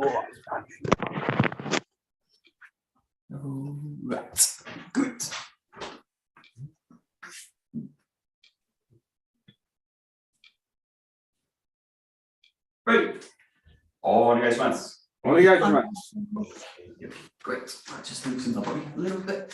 Right, good. Great. Onegaishimasu. Great. Right, just loosen the body a little bit.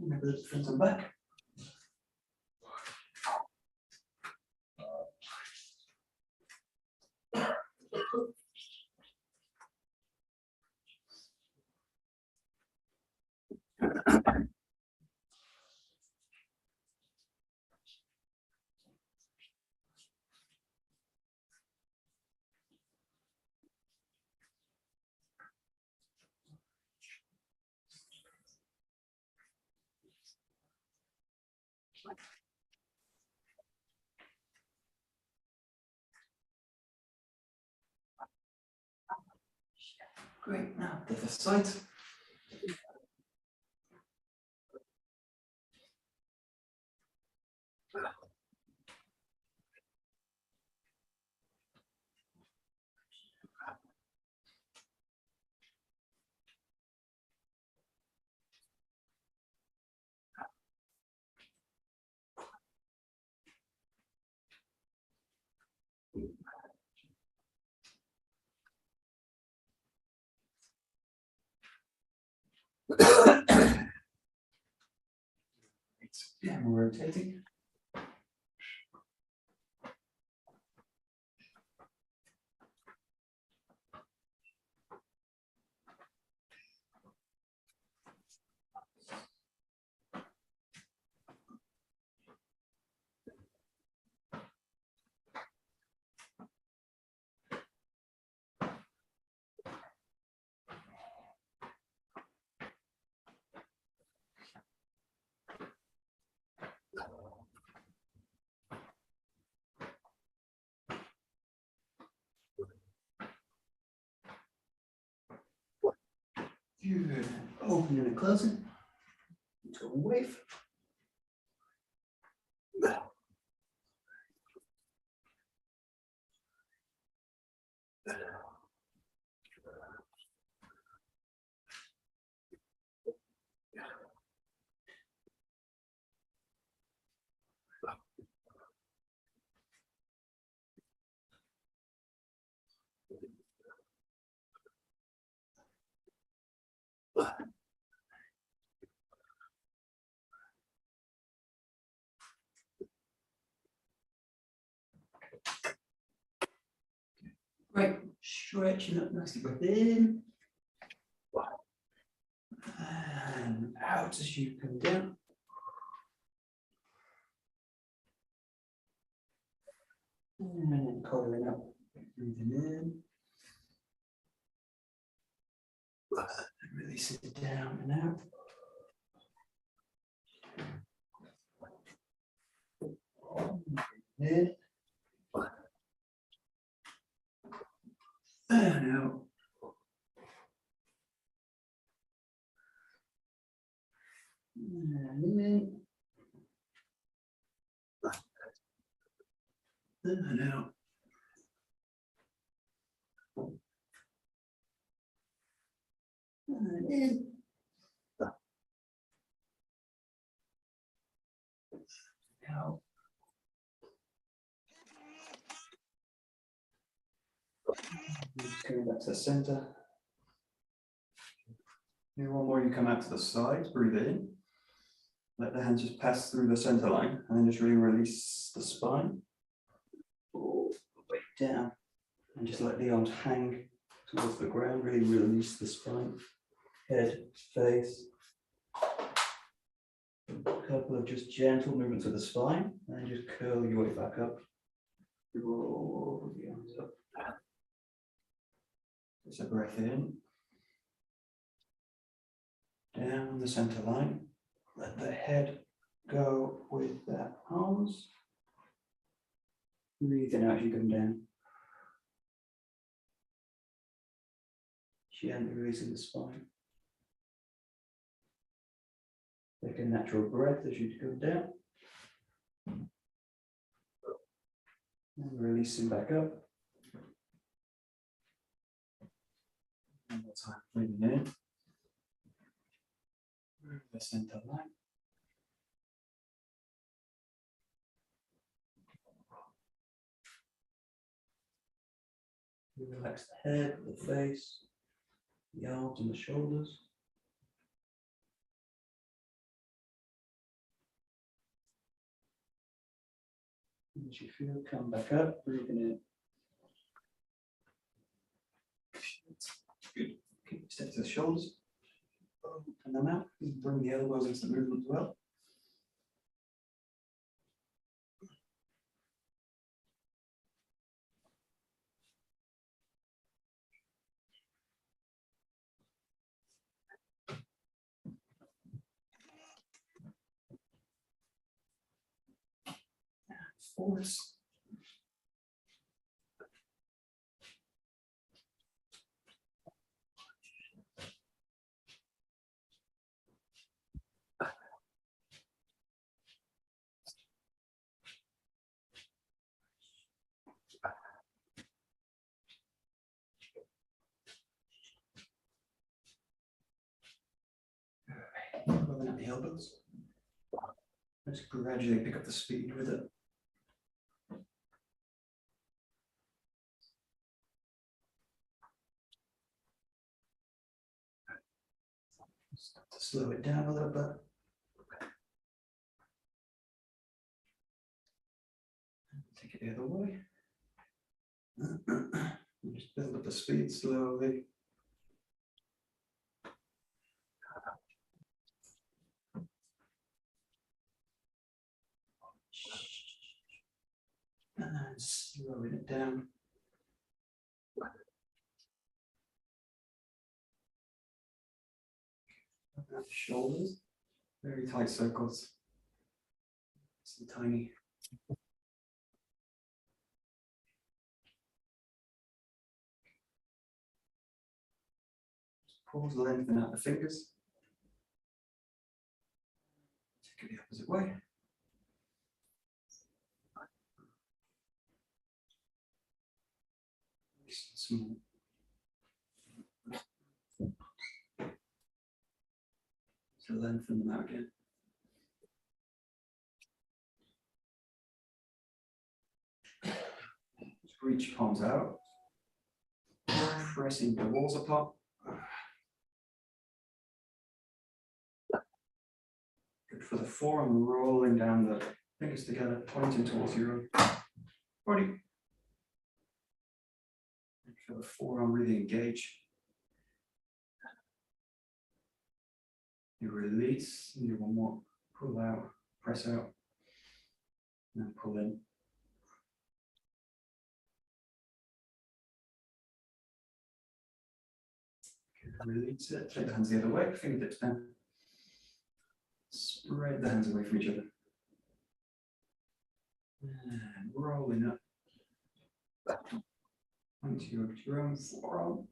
Remember the front and back. Great, now the other side. Yeah, we're rotating. Good. Opening and closing. Into a wave. Great, stretching up nicely, breath in. And out as you come down. And then coiling up, breathing in. And release it down and out. In. And out. And in. And out. And in. out. Coming back to the center. Here, one more, you come out to the sides, breathe in. Let the hands just pass through the center line and then just really release the spine. All the way down. And just let the arms hang towards the ground, really release the spine. Head, face. A couple of just gentle movements of the spine, and just curl your way back up. Roll the arms up. Just a breath in. Down the center line. Let the head go with the arms. Breathing out as you come down. Gently releasing the spine. Take a natural breath as you go down. And releasing back up. One more time, breathing in. Move the center line. You relax the head, the face, the arms and the shoulders. And as you feel, come back up, breathing in. Good. Okay, step to the shoulders. Open them out. Bring the elbows into the movement as well. Forwards. Rolling out the elbows. Let's gradually pick up the speed with it. Start to slow it down a little bit. Take it the other way. And just build up the speed slowly. And slowing it down. Open up the shoulders, very tight circles. Some tiny. Just pause, lengthen out the fingers. Take it the opposite way. Small. So lengthen them out again. Just reach palms out, pressing the walls apart. Good for the forearm, rolling down the fingers together, pointing towards your own body. And for the forearm, really engage. You release, and you one more, pull out, press out, and pull in. Release it, take the hands the other way, fingertips down. Spread the hands away from each other. And rolling up. Onto your own forearm.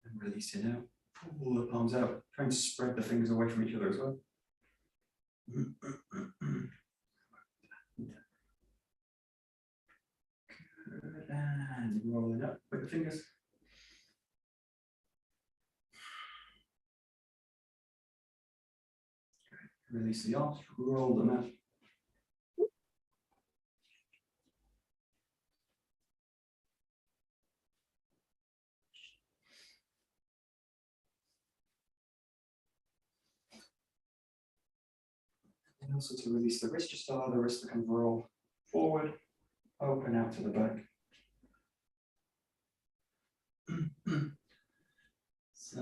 And releasing out. Pull the palms out. Try and spread the fingers away from each other as well. Good. And rolling up with the fingers. Release the arms, roll them out. And also to release the wrist, just allow the wrist to kind of roll forward, open out to the back. So,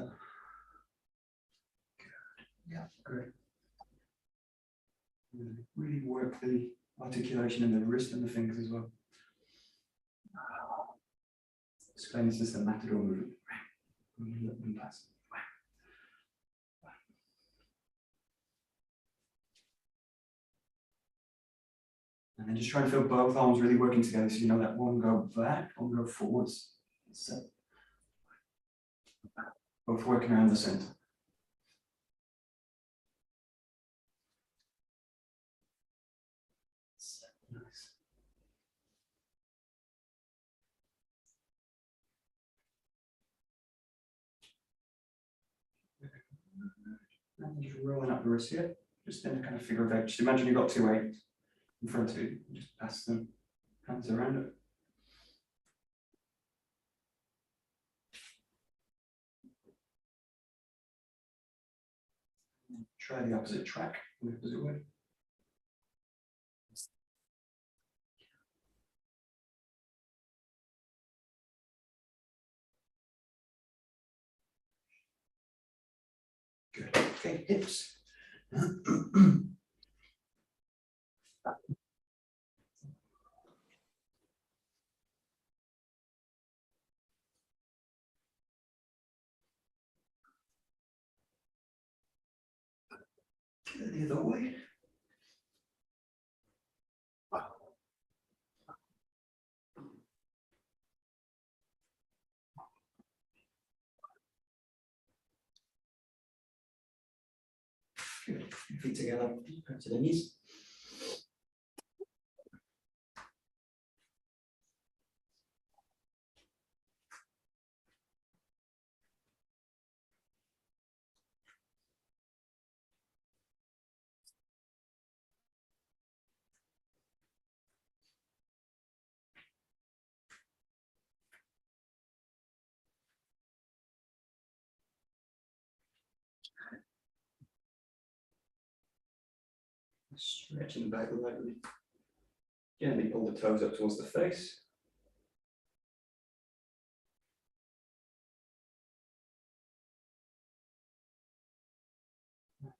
good. Yeah, great. Really work the articulation in the wrist and the fingers as well. Explain this as the matador movement. Let them pass. And then just try to feel both arms really working together, so you know that one go back, one go forwards. So, both working around the center. Nice. And just rolling up the wrist here, just in a kind of figure of eight. Just imagine you've got two eights in front of you, just pass them, hands around it. Try the opposite track, the opposite way. Good. Okay, hips. The other way. Good. Feet together, come to the knees. Stretching the back of the leg. Gently pull the toes up towards the face.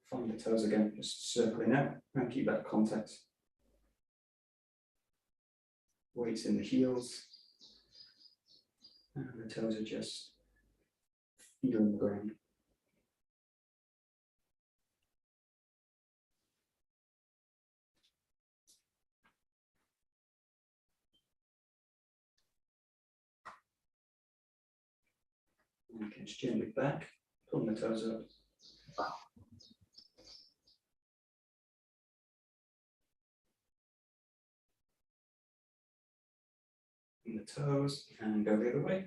Find the toes again, just circling out and keep that contact. Weights in the heels. And the toes are just feeling the ground. Okay, just gently back, pulling the toes up. In the toes and go the other way.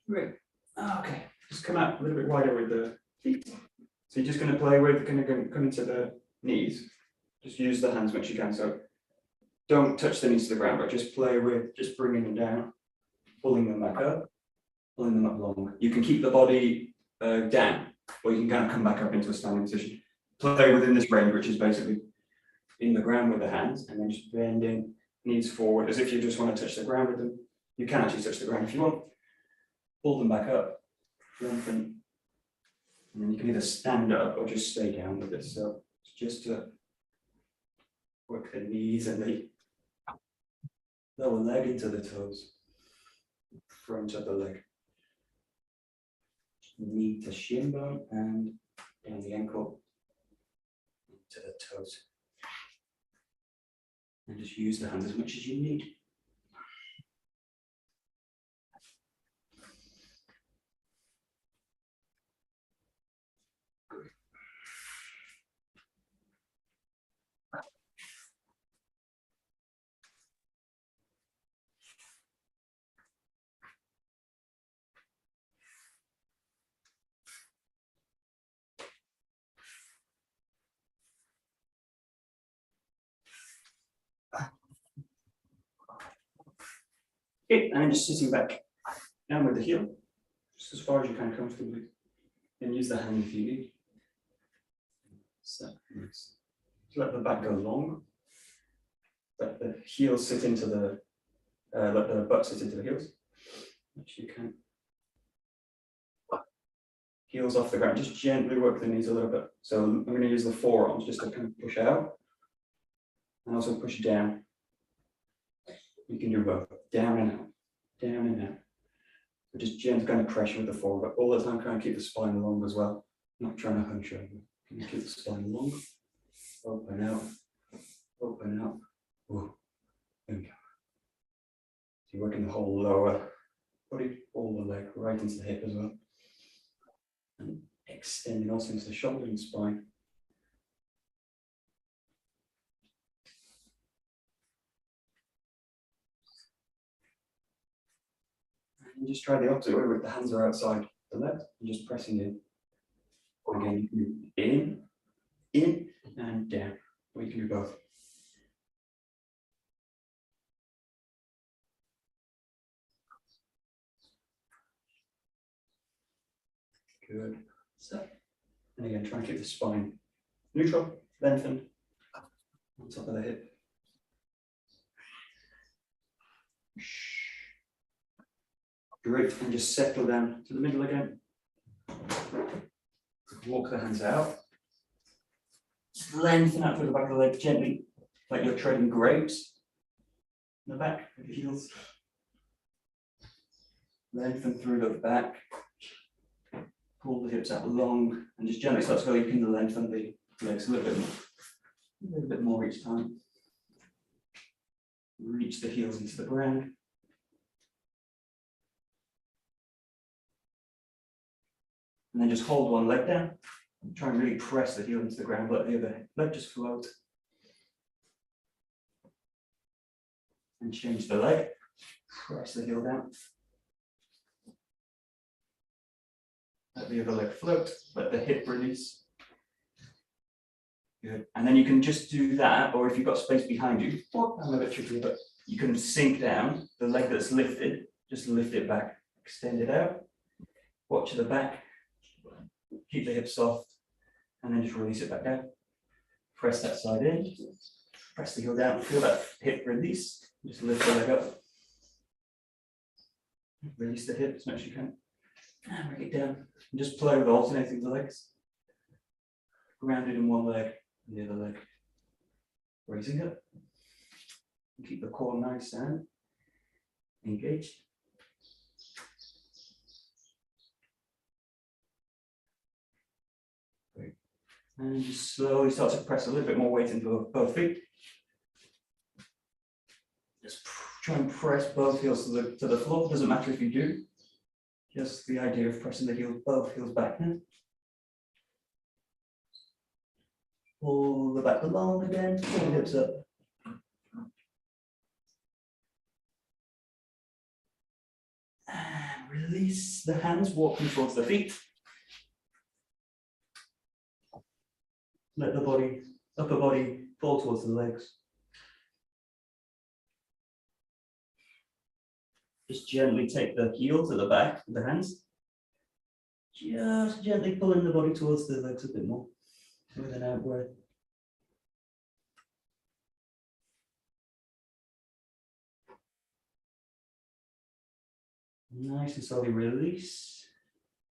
Great. Okay, just come out a little bit wider with the feet. So you're just going to play with, going to come into the knees. Just use the hands much you can. So don't touch the knees to the ground, but just play with, just bringing them down, pulling them back up, pulling them up long. You can keep the body down, or you can kind of come back up into a standing position. Play within this range, which is basically in the ground with the hands, and then just bending knees forward as if you just want to touch the ground with them. You can actually touch the ground if you want. Pull them back up, lengthen, and then you can either stand up or just stay down with it. So it's just to work the knees and the lower leg into the toes, front of the leg, knee to shin bone and down the ankle to the toes. And just use the hands as much as you need. Okay, and then just sitting back down with the heel, just as far as you can comfortably. And use the hand if you need. So nice. Let the back go long. Let the heels sit into the, let the butt sit into the heels, which you can. Heels off the ground, just gently work the knees a little bit. So I'm going to use the forearms just to kind of push out and also push down. You can do both, down and out, down and out. So just gentle kind of pressure with the forearm, but all the time trying to keep the spine long as well. Not trying to hunch over. Can you keep the spine long? Open out, open out. Ooh. There we go. So you're working the whole lower body, all the leg right into the hip as well. And extending also into the shoulder and spine. And just try the opposite way where the hands are outside the legs and just pressing in. Again, you can do in and down. Or you can do both. Good. So, and again, try and keep the spine neutral, lengthened, on top of the hip. Great, and just settle down to the middle again. Walk the hands out. Lengthen out through the back of the leg gently, like you're treading grapes. In the back of the heels. Lengthen through the back. Pull the hips out long and just gently start to go. You can lengthen the legs a little bit more each time. Reach the heels into the ground. And then just hold one leg down. Try and really press the heel into the ground, let the other leg just float. And change the leg. Press the heel down. Let the other leg float, let the hip release. Good. And then you can just do that, or if you've got space behind you, I'm a bit tricky, but you can sink down the leg that's lifted, just lift it back, extend it out, watch the back, keep the hips soft, and then just release it back down. Press that side in, press the heel down, feel that hip release, just lift the leg up. Release the hip as much as you can. And bring it down. And just play with alternating the legs. Grounded in one leg, and the other leg. Raising up. And keep the core nice and engaged. Great. And just slowly start to press a little bit more weight into both feet. Just try and press both heels to the floor. Doesn't matter if you do. Just the idea of pressing the heels, both heels back now. Pull the back along again, pull the hips up. And release the hands, walking towards the feet. Let the body, upper body fall towards the legs. Just gently take the heel to the back of the hands. Just gently pulling the body towards the legs a bit more with an out breath. Nice and slowly release.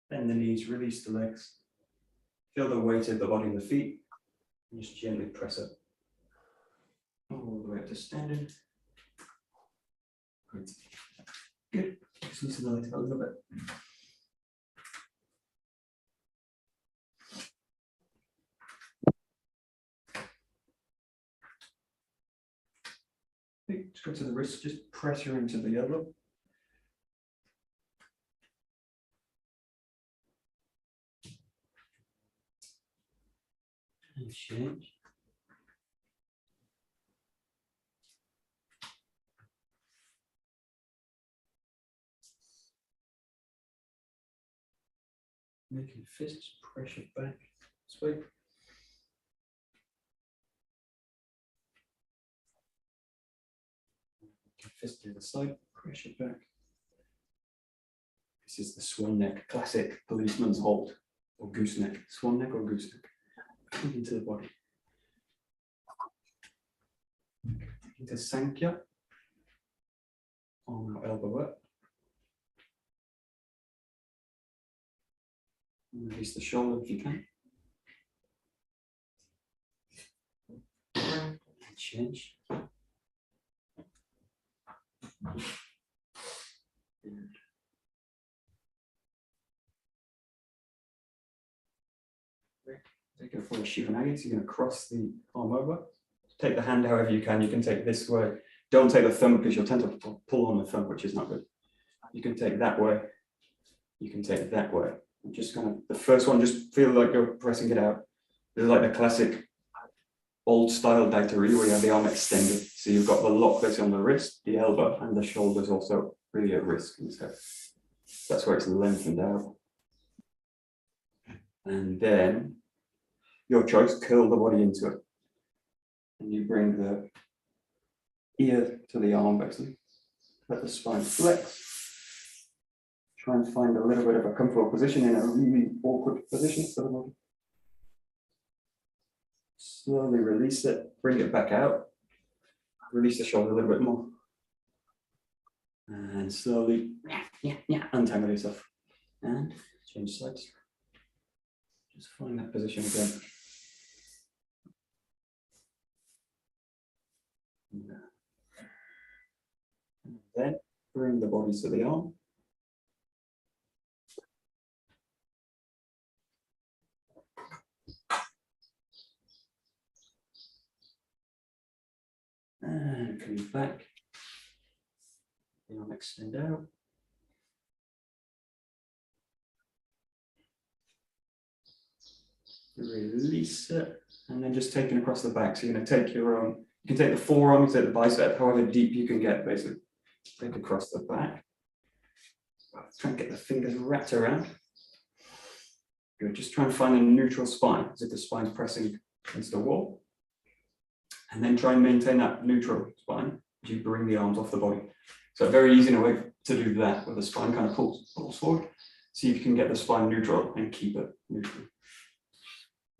Bend the knees, release the legs. Feel the weight of the body in the feet. And just gently press up. All the way up to standing. Good. Good. Just loosen the legs a little bit. Okay, just go to the wrist, just pressure into the elbow. And change. Making fists pressure back this way. Fist to the side, pressure back. This is the swan neck, classic policeman's hold, or gooseneck, swan neck or gooseneck. Into the body. Into Sankhya. Arm out, elbow up. And release the shoulder if you can. Change. Take it for a Shivanagi, so you're going to cross the arm over. Take the hand however you can. You can take this way. Don't take the thumb because you'll tend to pull on the thumb, which is not good. You can take that way. You can take that way. I'm just going to, the first one, just feel like you're pressing it out. This is like the classic old style 𝘮𝘪𝘨 where you have the arm extended. So you've got the lock that's on the wrist, the elbow, and the shoulders also really at risk in this case. That's where it's lengthened out. And then, your choice, curl the body into it. And you bring the ear to the arm, basically. Let the spine flex. Try and find a little bit of a comfortable position in a really awkward position for the body. Slowly release it, bring it back out. Release the shoulder a little bit more. And slowly untangle yourself. And change sides. Just find that position again. And then bring the body to the arm. And coming back. The arm extend out. Release it, and then just taking across the back. So you're going to take your own, you can take the forearm, you can take the bicep, however deep you can get, basically. Take across the back. Try and get the fingers wrapped around. Good, just try and find a neutral spine, as if the spine's pressing against the wall. And then try and maintain that neutral spine as you bring the arms off the body. So a very easy way to do that, where the spine kind of pulls forward. See if you can get the spine neutral and keep it neutral.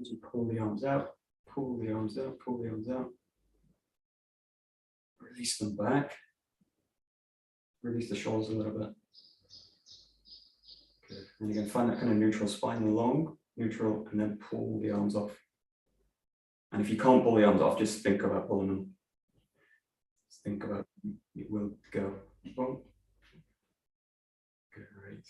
As you pull the arms out, pull the arms out, pull the arms out. Release them back. Release the shoulders a little bit. Good. And you're going to find that kind of neutral spine, long, neutral, and then pull the arms off. And if you can't pull the arms off, just think about pulling them. Just think about it will go. Boom. Great.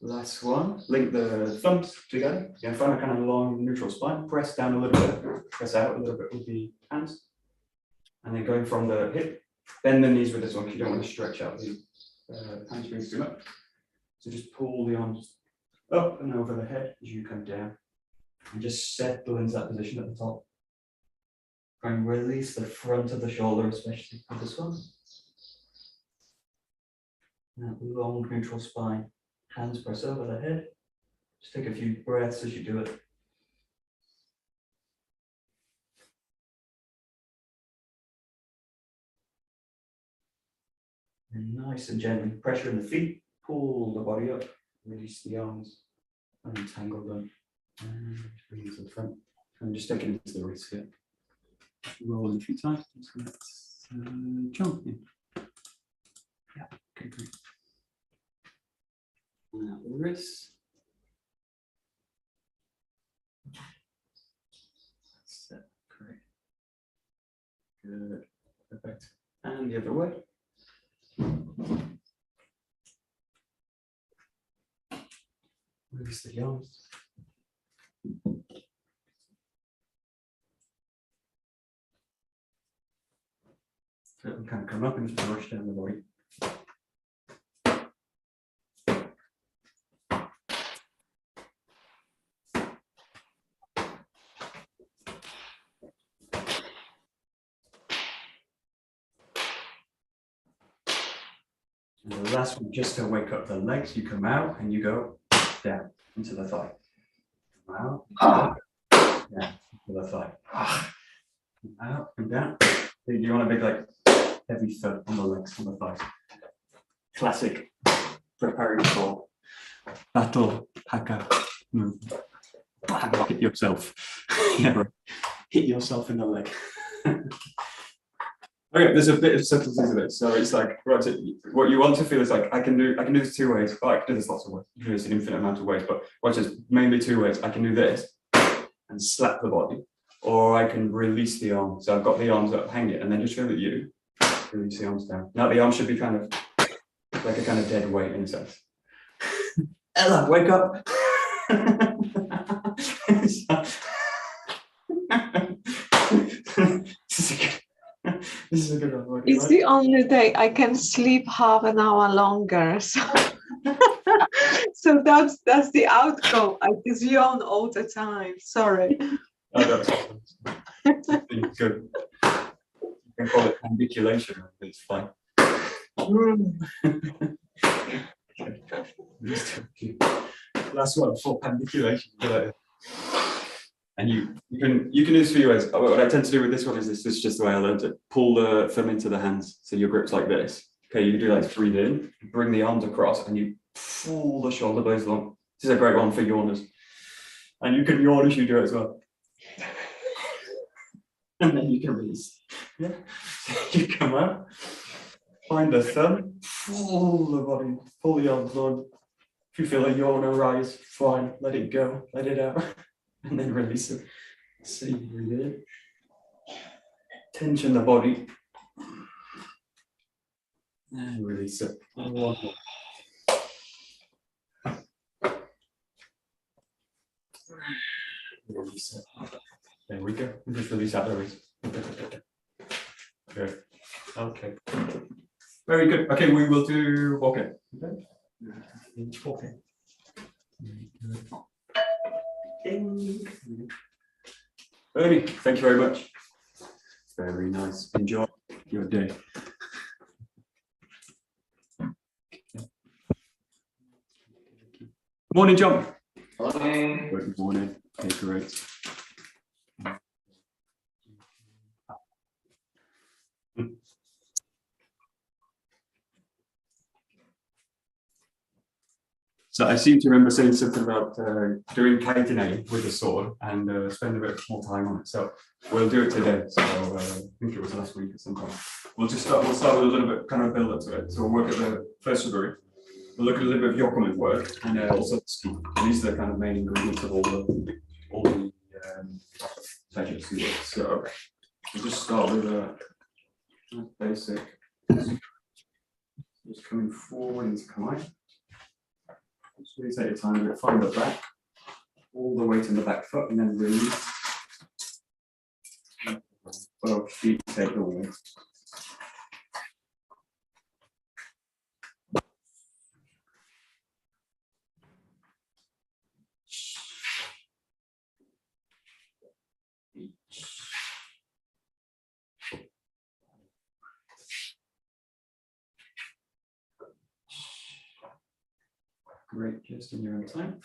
Last one, link the thumbs together. You're going to find a kind of long neutral spine. Press down a little bit, press out a little bit with the hands. And then going from the hip, bend the knees with this one because you don't want to stretch out the hamstrings too much. So just pull the arms up and over the head as you come down. And just settle into that position at the top. Try and release the front of the shoulder, especially for this one. That long neutral spine. Hands press over the head. Just take a few breaths as you do it. And nice and gently, pressure in the feet, pull the body up, release the arms, untangle them, and bring it to the front. And just take it into the wrists here. Roll a few times. Let's jump in. Yeah, okay, great. Out the wrists. That's it. Great. Good. Perfect. And the other way. Release the arms. So it will kind of come up and just rush down the body. And the last one, just to wake up the legs, you come out and you go down into the thigh. Come out, down into the thigh. Out and down. Do you want a big like heavy thud on the legs, on the thighs. Classic preparing for battle haka movement. Bang, hit yourself. Yeah, right. Hit yourself in the leg. Okay, there's a bit of subtlety to this. So it's like, right, so what you want to feel is like, I can do this 2 ways. Well, I can do this lots of ways. You can do this an infinite amount of ways, but watch this, mainly 2 ways. I can do this and slap the body, or I can release the arm. So I've got the arms up, hang it, and then just feel that you release the arms down. Now the arm should be kind of like a kind of dead weight in a sense. Ella, wake up. This is a good one. It's the only day I can sleep half an hour longer. So, so that's the outcome. I just yawn all the time. Sorry. Oh, that's good. You can call it 𝘵𝘢𝘠𝘦𝘴. It's fine. Last one for 𝘵𝘢𝘠𝘦𝘴. And you can do this for your ways. What I tend to do with this one is this is just the way I learned it. Pull the thumb into the hands, so your grip's like this. Okay, you do like breathe in, bring the arms across, and you pull the shoulder blades along. This is a great one for yawners. And you can yawn as you do it as well. And then you can release. Yeah. So you come out, find the thumb, pull the body, pull the arms on. If you feel a yawn arise, fine, let it go, let it out. And then release it. So you breathe in. Tension the body. And release it. And one more. Release it. There we go. And just release out the wrist. Good. Okay. Very good. Okay, we will do okay. Okay. Okay. Very good. Ernie, thank you very much. Very nice. Enjoy your day. Morning, John. Morning. Good morning. Okay, great. So I seem to remember saying something about doing kaitenei with a sword and spend a bit more time on it. So we'll do it today. So I think it was last week at some point. We'll start with a little bit kind of build up to it. So we'll work at the first degree. We'll look at a little bit of YOKOMEN work and also these are the kind of main ingredients of all the taijutsu work. So we'll just start with a basic. Just coming forward into Kamai. Just really take your time to find the back, all the weight in the back foot, and then release. Both feet take the weight. Great, just in your own time.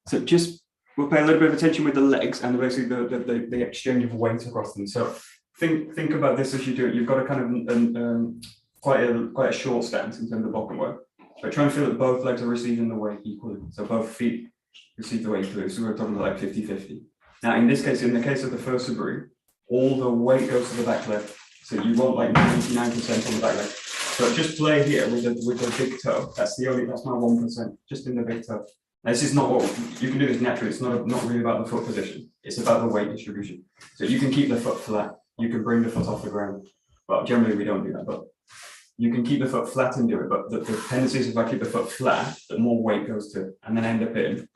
So just we'll pay a little bit of attention with the legs and basically the exchange of weight across them. So think about this as you do it. You've got a kind of quite a short stance in terms of bottom work. But try and feel that both legs are receiving the weight equally. So both feet receive the weight equally. So we're talking about like 50-50. Now in this case, in the case of the first degree, all the weight goes to the back leg. So you want like 99% on the back leg. So just play here with the big toe. That's my 1%, just in the big toe. Now, this is not what you can do this naturally. It's not really about the foot position. It's about the weight distribution. So you can keep the foot flat. You can bring the foot off the ground. Well, generally we don't do that, but you can keep the foot flat and do it. But the tendency is if I keep the foot flat, the more weight goes to it, and then I end up in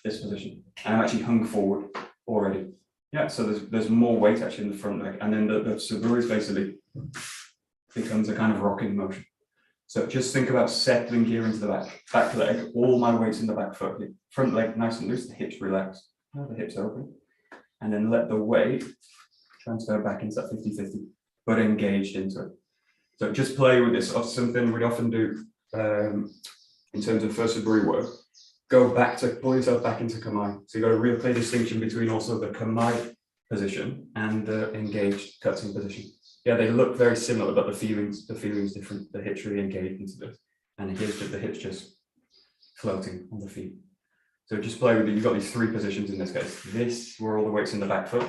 this position. And I'm actually hung forward already. Yeah, so there's more weight actually in the front leg, and then the 𝗧𝗔𝗞𝗜𝗠𝗨𝗦𝗨 basically becomes a kind of rocking motion. So just think about settling here into the back leg, all my weight's in the back foot, front leg nice and loose, the hips relaxed, the hips open, and then let the weight transfer back into that 50-50, but engaged into it. So just play with this, something we'd often do in terms of first 𝘰𝑗 work, go back to, pull yourself back into 𝘏𝑚𝑖. So you've got a real clear distinction between also the 𝘏𝑚𝑖 position and the engaged cutting position. Yeah, they look very similar, but the feeling's different. The hips really engaged into this, and here's just the hips just floating on the feet. So just play with it. You've got these three positions in this case. This, where all the weight's in the back foot,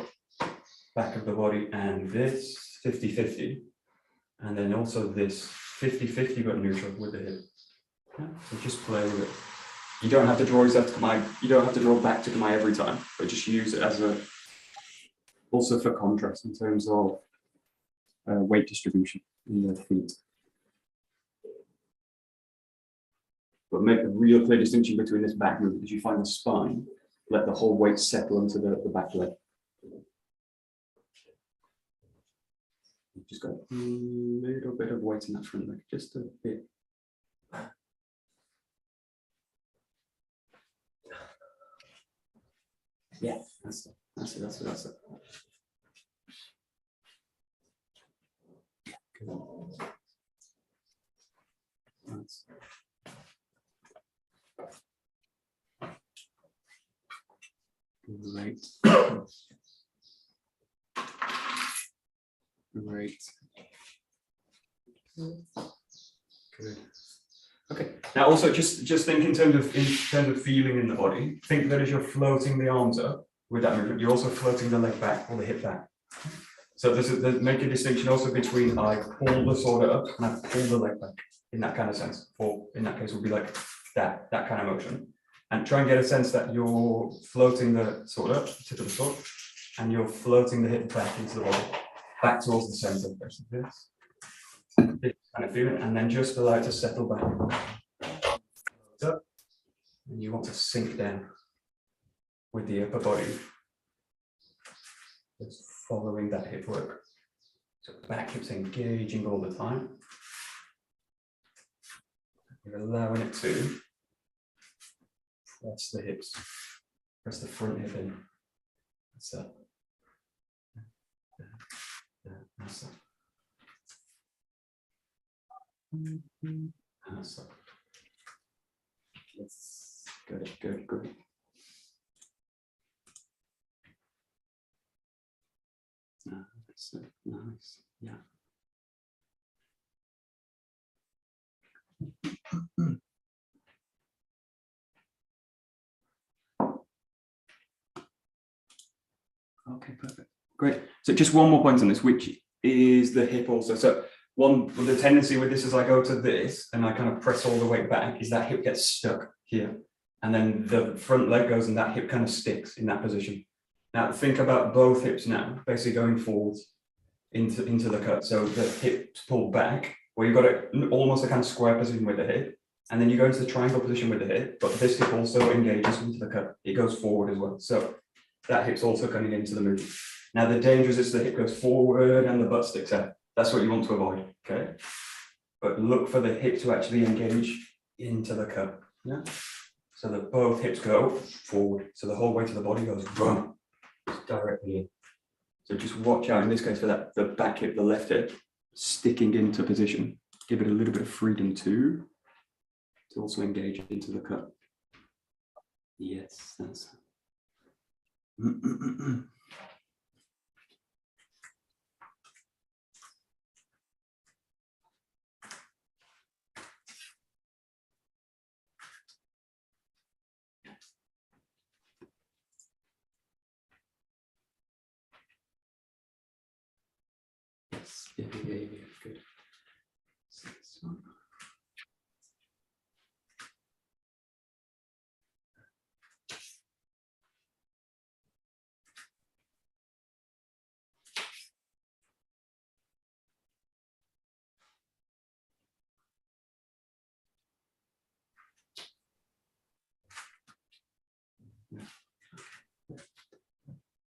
back of the body, and this 50-50, and then also this 50-50 but neutral with the hip. Yeah, so just play with it. You don't have to draw yourself to 𝘏𝑚𝑖. You don't have to draw back to 𝘏𝑚𝑖 every time, but just use it as a also for contrast in terms of weight distribution in the feet. But make a real clear distinction between this back movement. As you find the spine, let the whole weight settle into the back leg. You've just got a little bit of weight in that front leg, just a bit. Yeah, that's it. That's it. That's it. That's it. Good. Nice. Great. Great. Good. Okay. Now also just think in terms of feeling in the body. Think that as you're floating the arms up with that movement, you're also floating the leg back or the hip back. So make a distinction also between I pull the shoulder up and I pull the leg back in that kind of sense. Or in that case would be like that kind of motion. And try and get a sense that you're floating the sword up, tip of the sword, and you're floating the hip back into the body, back towards the center. This kind of feeling, and then just allow it to settle back. Up, and you want to sink down with the upper body. Just following that hip work. So back hip's engaging all the time. You're allowing it to press the hips, press the front hip in. That's that. That's that. That's that. Yes. Good, good, good. Nice, nice, yeah. Okay, perfect. Great. So just one more point on this, which is the hip also. So the tendency with this as I go to this and I kind of press all the weight back is that hip gets stuck here. And then the front leg goes and that hip kind of sticks in that position. Now think about both hips now, basically going forwards into the cut. So the hips pull back, where you've got almost a kind of square position with the hip. And then you go into the triangle position with the hip, but this hip also engages into the cut. It goes forward as well. So that hip's also coming into the movement. Now the danger is the hip goes forward and the butt sticks out. That's what you want to avoid, okay? But look for the hip to actually engage into the cut, yeah? So that both hips go forward. So the whole weight of the body goes run directly in. So just watch out in this case for that, the back hip, the left hip, sticking into position. Give it a little bit of freedom to also engage into the cut. Yes, that's yeah, good.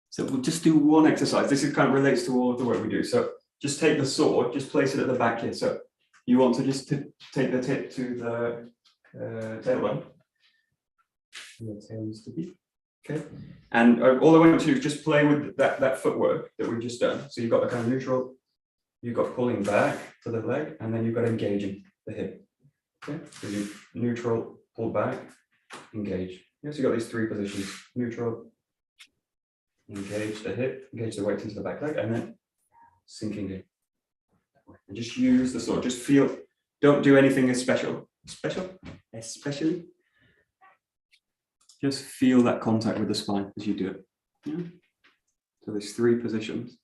So we'll just do one exercise. This is kind of relates to all of the work we do. So just take the sword, just place it at the back here. So you want to just take the tip to the tailbone. The tail needs to be. Okay. And all I want you to do is just play with that footwork that we've just done. So you've got the kind of neutral, you've got pulling back to the leg, and then you've got engaging the hip. Okay. So you neutral, pull back, engage. So you've got these three positions: neutral, engage the hip, engage the weight into the back leg, and then sinking in. And just use the sword. Just feel. Don't do anything as especially. Just feel that contact with the spine as you do it. Yeah. So there's three positions.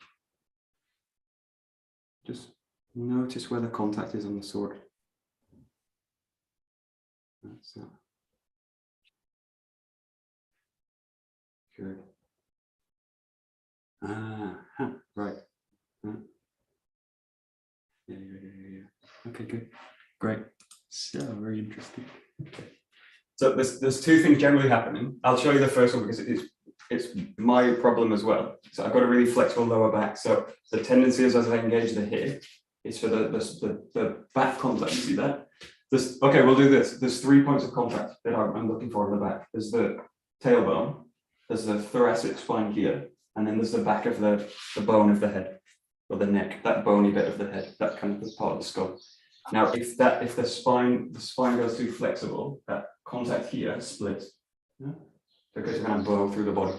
Just notice where the contact is on the sword. That's that. Good. Right. Yeah. Okay, good. Great. So very interesting. Okay. So there's two things generally happening. I'll show you the first one because it's my problem as well. So I've got a really flexible lower back. So the tendency is as I engage the hip, is for the back contact. You see that? Okay, we'll do this. There's 3 points of contact that I'm looking for in the back. There's the tailbone, there's the thoracic spine here, and then there's the back of the bone of the head, or the neck, that bony bit of the head, that kind of part of the skull. Now, if the spine goes too flexible, that contact here splits. Yeah? So it goes kind of bow through the body,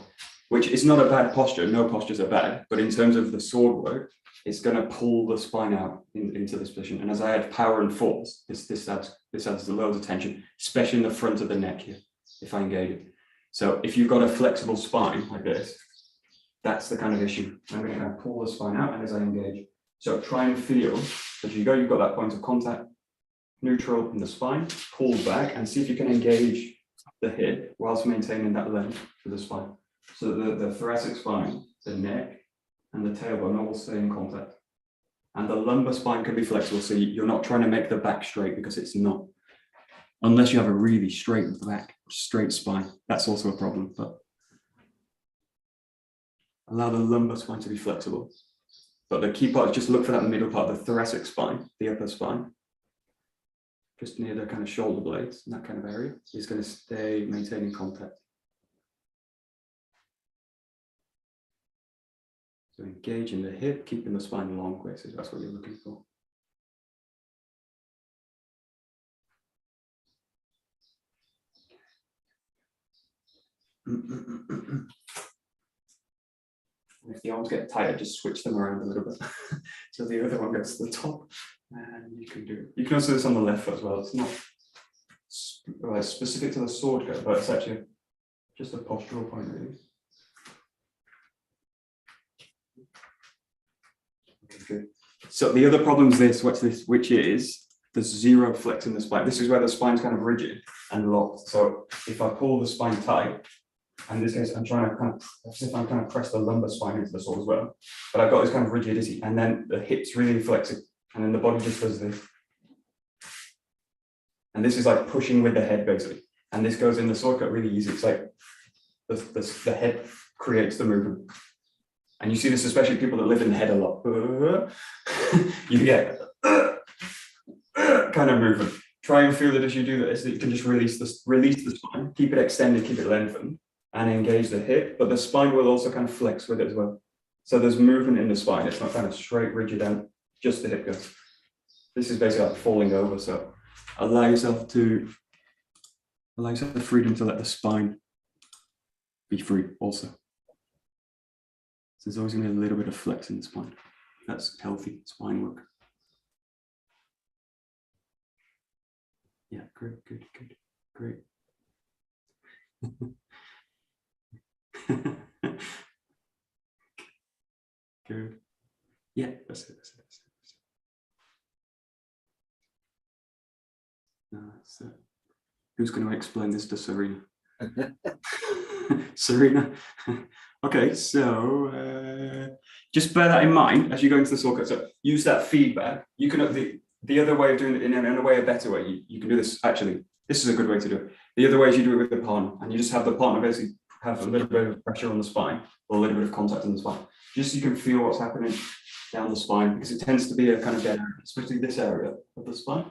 which is not a bad posture. No postures are bad, but in terms of the sword work, it's going to pull the spine out into this position. And as I add power and force, this adds loads of tension, especially in the front of the neck here, if I engage it. So if you've got a flexible spine like this, that's the kind of issue. I'm going to kind of pull the spine out and as I engage. So try and feel as you go, you've got that point of contact, neutral in the spine, pull back and see if you can engage the hip whilst maintaining that length for the spine. So the thoracic spine, the neck, and the tailbone all stay in contact. And the lumbar spine can be flexible, so you're not trying to make the back straight because it's not. Unless you have a really straight back, straight spine, that's also a problem. But allow the lumbar spine to be flexible. But the key part is just look for that middle part, the thoracic spine, the upper spine, just near the kind of shoulder blades, in that kind of area, is going to stay maintaining contact. So engaging the hip, keeping the spine long, basically, that's what you're looking for. If the arms get tighter, just switch them around a little bit. So the other one goes to the top, and you can do it. You can also do this on the left foot as well. It's not specific to the sword go, but it's actually just a postural point, really. Okay, good. So the other problem is this, which is there's zero flex in the spine. This is where the spine's kind of rigid and locked. So if I pull the spine tight, and in this case, I'm trying to kind of, as if I'm trying to press the lumbar spine into the sword as well. But I've got this kind of rigidity, and then the hips really flexing, and then the body just does this. And this is like pushing with the head, basically. And this goes in the sword cut really easy. It's like the head creates the movement. And you see this, especially people that live in the head a lot. You get kind of movement. Try and feel that as you do this, that you can just release the spine, keep it extended, keep it lengthened, and engage the hip. But the spine will also kind of flex with it as well. So there's movement in the spine. It's not kind of straight, rigid, and just the hip goes. This is basically like falling over. So allow yourself the freedom to let the spine be free also. So there's always going to be a little bit of flex in the spine. That's healthy spine work. Yeah, great. Good. Yeah, that's it. No, that's it. Who's going to explain this to Serena? Serena? Okay, so just bear that in mind as you go into the sword cut. So use that feedback. You can the other way of doing it in a better way. You can do this. Actually, this is a good way to do it. The other way is you do it with the partner, and you just have the partner basically have a little bit of pressure on the spine or a little bit of contact on the spine, just so you can feel what's happening. down the spine, because it tends to be a kind of dead area, especially this area of the spine.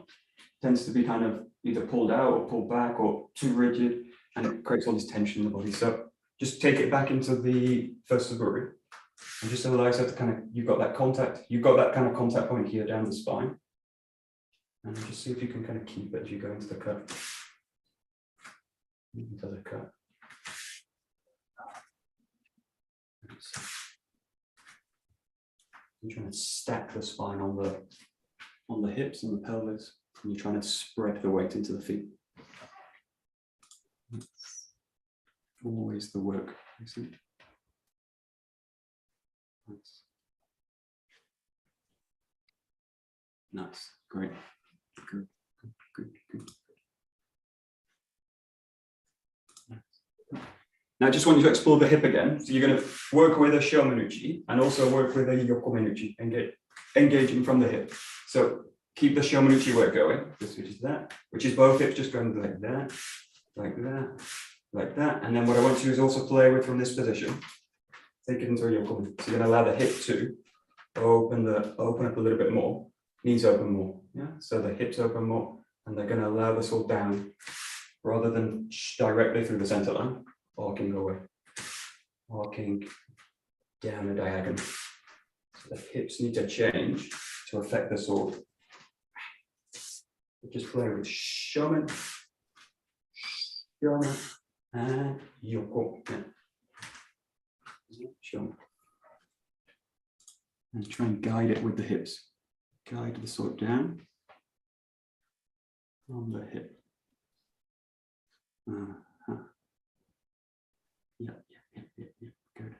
Tends to be kind of either pulled out or pulled back or too rigid, and it creates all this tension in the body. So just take it back into the first 𝗧𝗪𝗏 and just allow yourself to kind of, you've got that kind of contact point here down the spine. And just see if you can kind of keep it as you go into the cut. Into the cut. You're trying to stack the spine on the hips and the pelvis, and you're trying to spread the weight into the feet. That's always the work, you see. Nice, great, good, good, good, good. Now I just want you to explore the hip again. So you're going to work with a 𝘱𝘰𝘀𝘪𝘐 and also work with a 𝘥𝘰𝘠𝘪𝘐, engaging from the hip. So keep the 𝘱𝘰𝘀𝘪𝘐 work going, which is that, which is both hips just going like that, like that, like that. And then what I want you to do is also play with from this position. Take it into a 𝘥𝘰𝘀𝘪𝘐. So you're going to allow the hip to open up a little bit more, knees open more. Yeah. So the hips open more, and they're going to allow this all down rather than directly through the center line. Arcing away, arcing down the diagonal. So the hips need to change to affect the sword. Just play with 𝘱𝘁𝑚𝑒n, 𝘱𝘁𝑚𝑒n, and YOKOMEN. 𝘱𝘁𝑚𝑒n. And try and guide it with the hips. Guide the sword down on the hip. Yeah, good.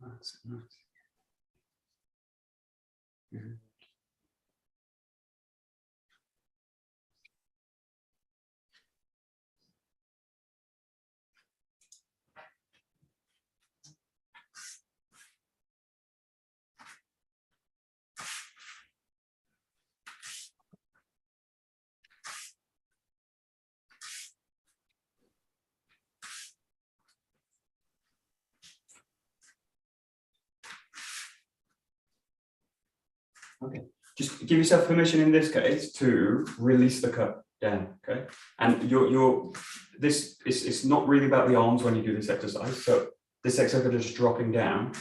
That's nice. Good. Okay, just give yourself permission in this case to release the cup down, okay? And this is not really about the arms when you do this exercise. So this exercise is just dropping down,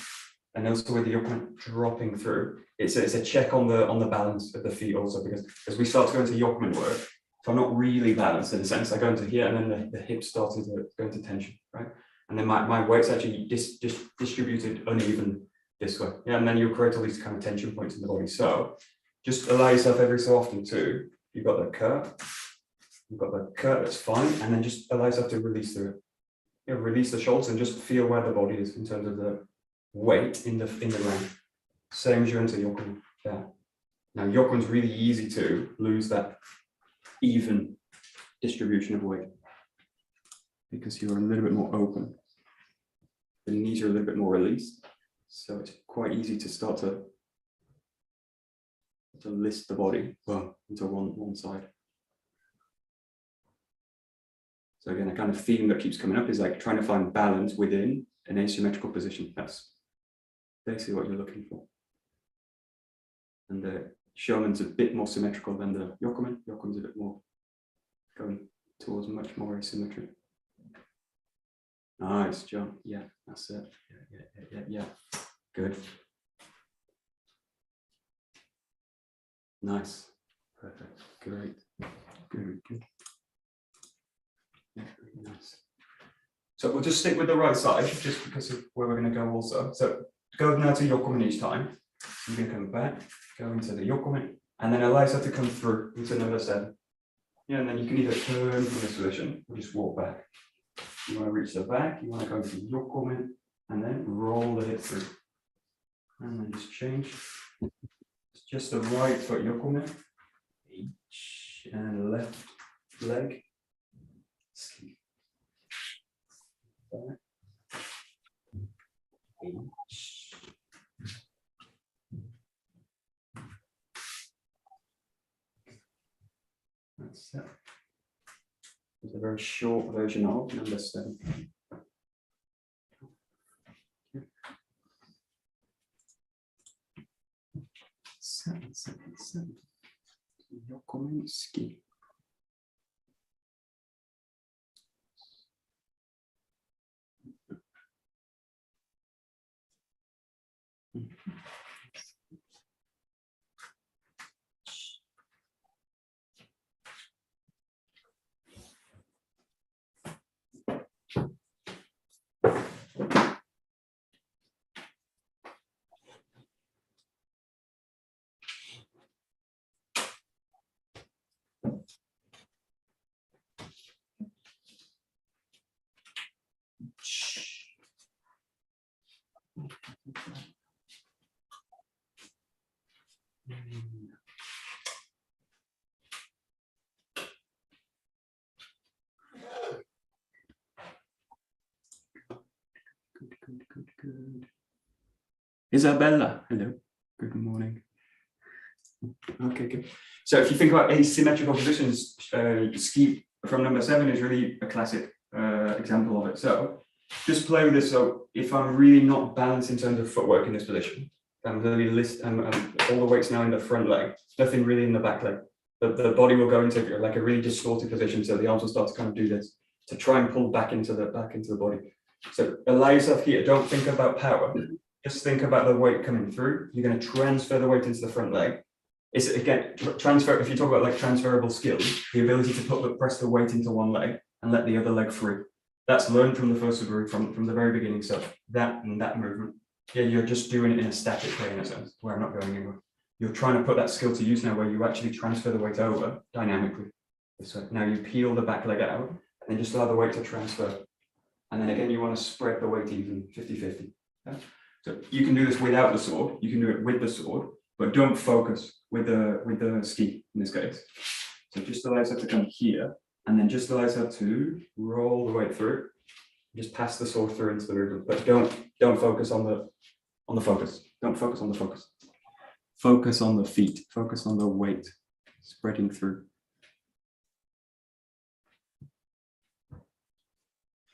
and also with the 𝘥𝘠𝑚𝑒n dropping through. It's a check on the balance of the feet also, because as we start to go into 𝘥𝘠𝑚𝑒n work, if I'm not really balanced in a sense, I go into here and then the hips starting to go into tension, right? And then my weight's actually distributed uneven this way. Yeah, and then you'll create all these kind of tension points in the body. So just allow yourself every so often to, you've got the cut, that's fine, and then just allow yourself to release release the shoulders and just feel where the body is in terms of the weight in the ground. Same as you're into 𝘥𝘠𝑚𝑒n. Yeah. Now 𝘥𝘠𝑚𝑒n's really easy to lose that even distribution of weight because you're a little bit more open. The knees are a little bit more released. So it's quite easy to start to list the body well into one side. So again, a kind of theme that keeps coming up is like trying to find balance within an asymmetrical position. That's basically what you're looking for. And the 𝘱𝘁𝑚𝑒n's a bit more symmetrical than the 𝘥𝘠𝑚𝑒n. 𝘥𝘠𝑚𝑒n's a bit more going towards much more asymmetry. Nice jump. Yeah, that's it. Yeah. Good. Nice. Perfect. Great. Good. Yeah, really nice. So we'll just stick with the right side just because of where we're going to go also. So go now to 𝘥𝘠𝑚𝑒n each time. So you're going to come back, go into the 𝘥𝘠𝑚𝑒n, and then allow yourself to come through into another 7. Yeah, and then you can either turn from this position or just walk back. You want to reach the back, you want to go to 𝘥𝘠𝑚𝑒n, and then roll the hip through. And then just change. It's just the right foot 𝘥𝘠𝑚𝑒n, each and left leg. back. That's it. It's a very short version of number 7. 777. YOKOMEN ski. Good. Isabella, hello, good morning. Okay, good. So if you think about asymmetrical positions, ski from number 7 is really a classic example of it. So just play with this. So if I'm really not balanced in terms of footwork in this position, I'm really all the weight's now in the front leg, nothing really in the back leg. The body will go into like a really distorted position. So the arms will start to kind of do this to try and pull back into the body. So allow yourself here, don't think about power, just think about the weight coming through. You're going to transfer the weight into the front leg. It's again, transfer, if you talk about like transferable skills, the ability to press the weight into one leg and let the other leg free. That's learned from the first degree, from the very beginning. So that and that movement, yeah, you're just doing it in a static way in a sense, where I'm not going anywhere. You're trying to put that skill to use now where you actually transfer the weight over dynamically. So now you peel the back leg out and then just allow the weight to transfer. And then again, you want to spread the weight even 50-50. Okay? So you can do this without the sword, you can do it with the sword, but don't focus with the ski in this case. So just allow yourself to come here, and then just allow yourself to roll the weight through. Just pass the sword through into the movement, but don't focus on the focus. Don't focus on the focus. Focus on the feet. Focus on the weight spreading through.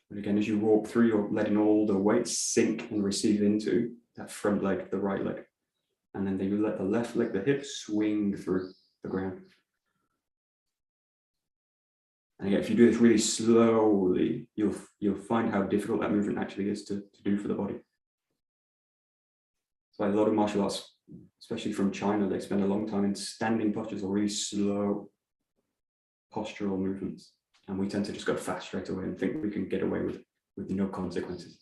But again, as you walk through, you're letting all the weight sink and receive into that front leg, the right leg. And then you let the left leg, the hip, swing through the ground. And again, if you do this really slowly, you'll find how difficult that movement actually is to do for the body. So a lot of martial arts, especially from China, they spend a long time in standing postures or really slow postural movements. And we tend to just go fast straight away and think we can get away with no consequences.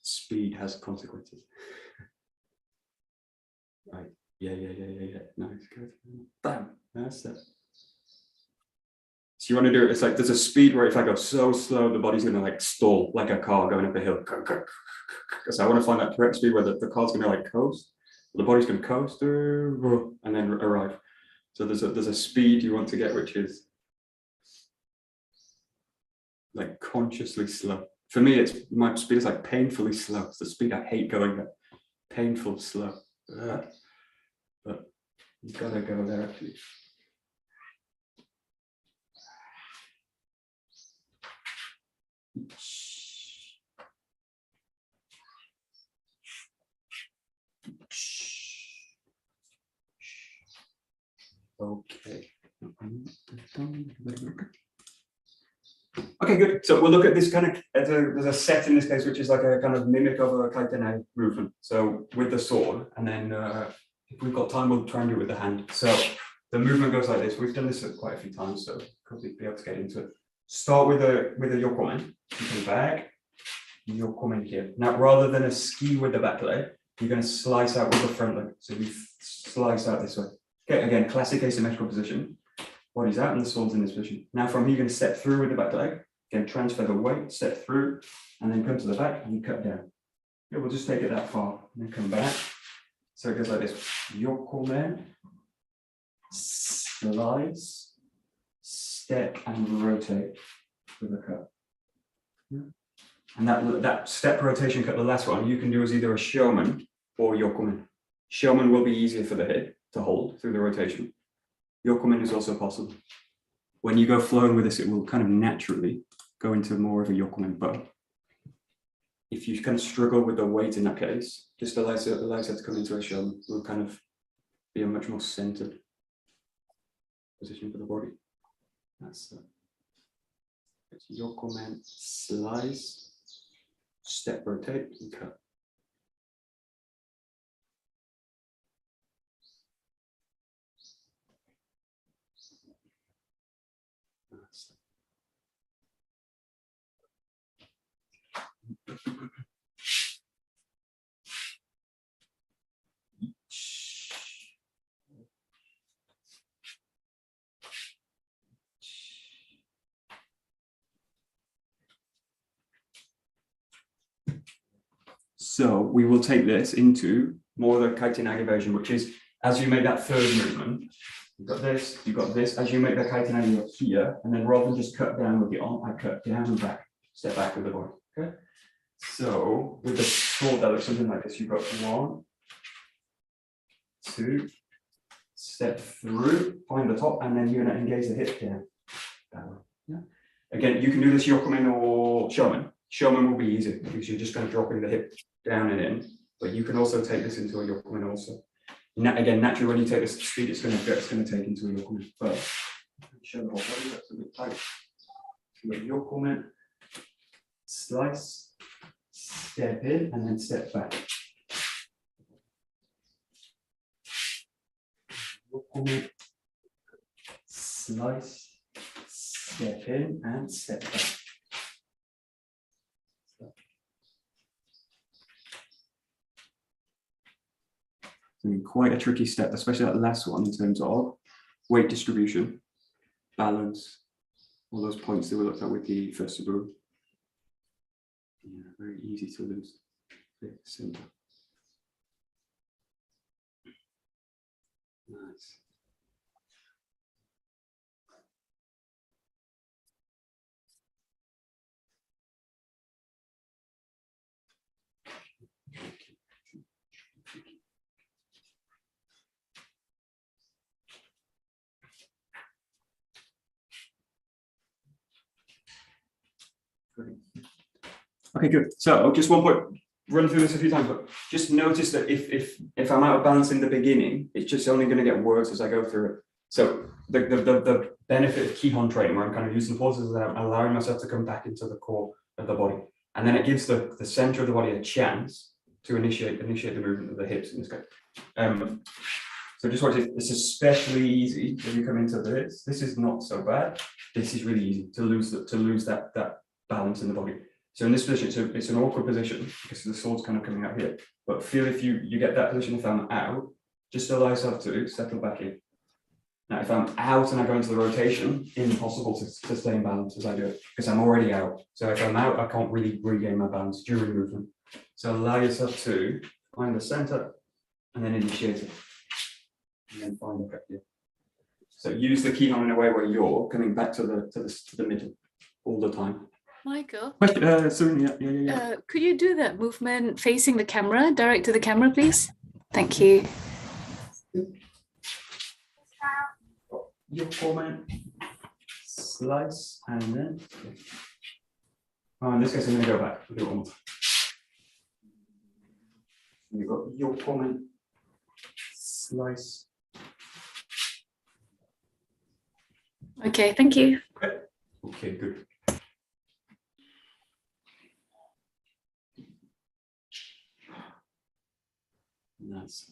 Speed has consequences. Right. Yeah. Nice. Good. Bam. That's it. So you want to do it, it's like there's a speed where if I go so slow, the body's going to like stall like a car going up a hill. So I want to find that correct speed where the car's going to like coast, the body's going to coast through and then arrive. So there's a speed you want to get, which is like consciously slow. For me, my speed is like painfully slow. It's the speed I hate going at. Painful slow. But you've got to go there actually. Okay. Okay, good. So we'll look at this kind of, there's a set in this case, which is like a kind of mimic of a kaiten movement. So with the sword, and then if we've got time, we'll try and do it with the hand. So the movement goes like this. We've done this quite a few times, so probably be able to get into it. Start with a yokomen. You come back, yokomen here. Now, rather than a ski with the back leg, you're going to slice out with the front leg. So you slice out this way. Okay, again, classic asymmetrical position. Body's out and the sword's in this position. Now from here, you're going to step through with the back leg. Again, transfer the weight, step through, and then come to the back and you cut down. Yeah, we'll just take it that far and then come back. So it goes like this. Yokomen, slice, step and rotate with a cut. Yeah. And that step rotation cut, the last one, you can do as either a shomen or yokomen. Shomen will be easier for the hip to hold through the rotation. Yokomen is also possible. When you go flowing with this, it will kind of naturally go into more of a yokomen, but if you kind of struggle with the weight in that case, just allows it to come into a shomen. It will kind of be a much more centered position for the body. That's it's yokomen, slice, step rotate, and cut. So we will take this into more of the 𝘰𝘧𝘦𝘴 version, which is as you make that third movement, you've got this, you've got this. As you make the 𝘰𝘧𝘦𝘴, you're here, and then rather than just cut down with the arm, I cut down and back, step back with the body. Okay. So with the sword, that looks something like this. You've got 1, 2, step through, find the top, and then you're going to engage the hip down. That way. Yeah. Again, you can do this yokomen or shomen. Shomen will be easier because you're just kind of dropping the hip down and in, but you can also take this into a yokomen also. Again, naturally, when you take this speed, it's going to take into a yokomen. But show the whole body. That's a bit tight. So yokomen, slice, step in, and then step back. Yokomen, slice, step in, and step back. Quite a tricky step, especially that last one in terms of weight distribution, balance, all those points that we looked at with the first budo. Yeah, very easy to lose. Very simple. Nice. Okay, good. So just one point, run through this a few times, but just notice that if I'm out of balance in the beginning, it's just only going to get worse as I go through it. So the benefit of Kihon training, where I'm kind of using the pauses, is that I'm allowing myself to come back into the core of the body. And then it gives the center of the body a chance to initiate the movement of the hips in this case. So just watch it. It's especially easy when you come into this. This is not so bad. This is really easy to lose that balance in the body. So in this position, it's an awkward position because the sword's kind of coming out here. But feel if you get that position, if I'm out, just allow yourself to settle back in. Now, if I'm out and I go into the rotation, impossible to stay in balance as I do it because I'm already out. So if I'm out, I can't really regain my balance during movement. So allow yourself to find the center and then initiate it. And then find the correct. So use the Kihon in a way where you're coming back to the middle all the time. Michael, question, Serena, yeah. Could you do that movement facing the camera, direct to the camera, please? Thank you. Your comment, slice, and then. Oh, in this case, I'm going to go back. We'll do it one more. You've got your comment, slice. Okay, thank you. Okay, good. Nice.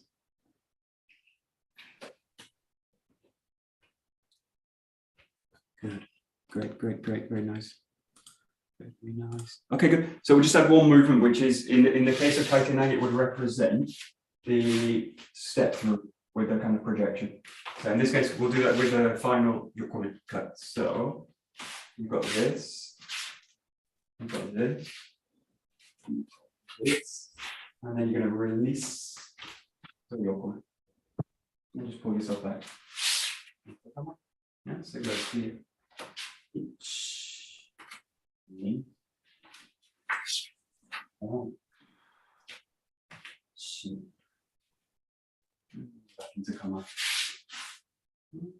Good. Great. Very nice. Very nice. Okay, good. So we just have one movement, which is in the case of 𝘰𝘧𝘦𝘴, it would represent the step through with the kind of projection. So in this case, we'll do that with the final yokomen cut. So you've got this, you've got this, and then you're going to release the yokomen. And just pull yourself back. Yeah, so it goes here. 1, 2. Back into kama. 1,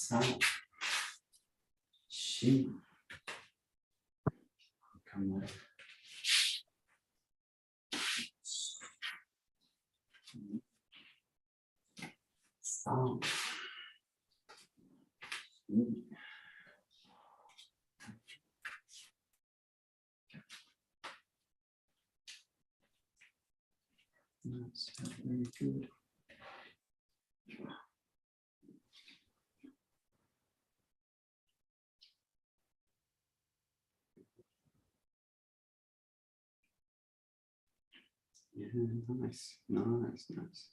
2, 3, 4. Kama. 3. That's very good. Yeah, nice, nice, nice.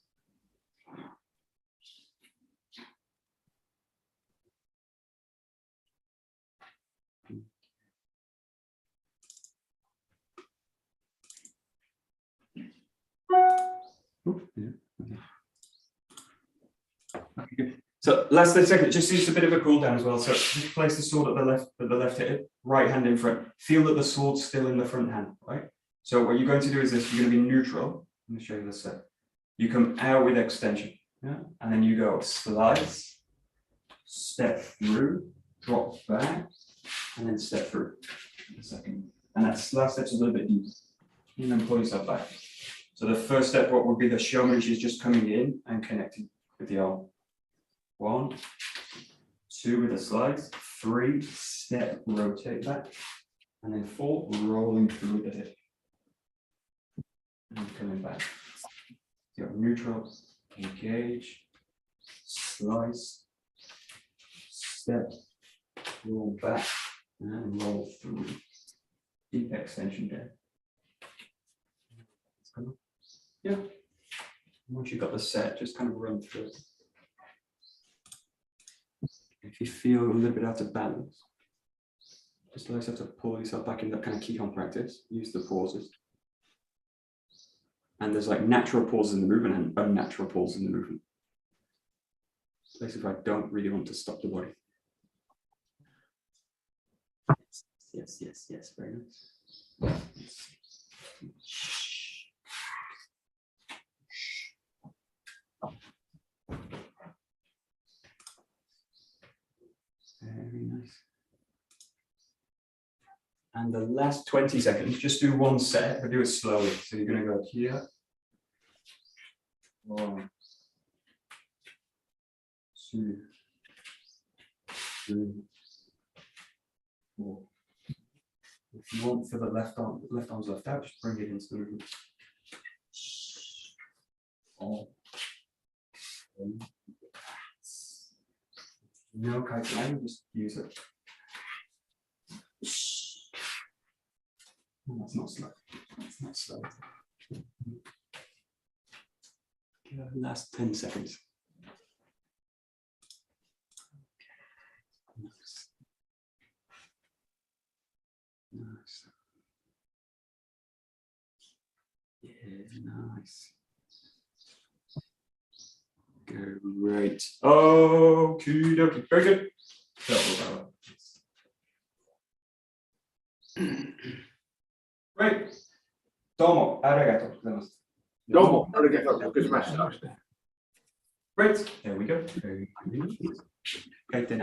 Oh, yeah. Okay, good. So last 30 seconds, just use a bit of a cool down as well. So just place the sword at the left hip, right hand in front. Feel that the sword's still in the front hand, right? So what you're going to do is this, you're going to be neutral. Let me show you this step. You come out with extension, yeah? And then you go slice, step through, drop back, and then step through in a second. And that last step's a little bit deep. And then pull yourself back. So the first step, what would be the 𝘱𝘰𝘠𝘪𝘩 is just coming in and connecting with the arm. 1, 2 with a slice, 3, step, rotate back, and then 4, rolling through the hip. And coming back. You got neutral, engage, slice, step, roll back, and roll through. Deep extension there. Yeah. Once you've got the set, just kind of run through it. If you feel a little bit out of balance, just allow yourself to pull yourself back in that kind of Kihon practice. Use the pauses. And there's like natural pauses in the movement and unnatural pauses in the movement. Places where I don't really want to stop the body. Yes, yes, yes, very nice. Very nice. And the last 20 seconds, just do one set, but do it slowly. So you're going to go here. 1, 2, 3, 4. If you want for the left arm's left out, just bring it into the movement. 4. No kite, just use it. Oh, that's not slow. That's not slow. Last 10 seconds. Nice. Nice. Yeah, nice. Great. Okie dokie. Very good. Great. どうもありがとうございます。どうもありがとうございました。Great. There we go. Very good.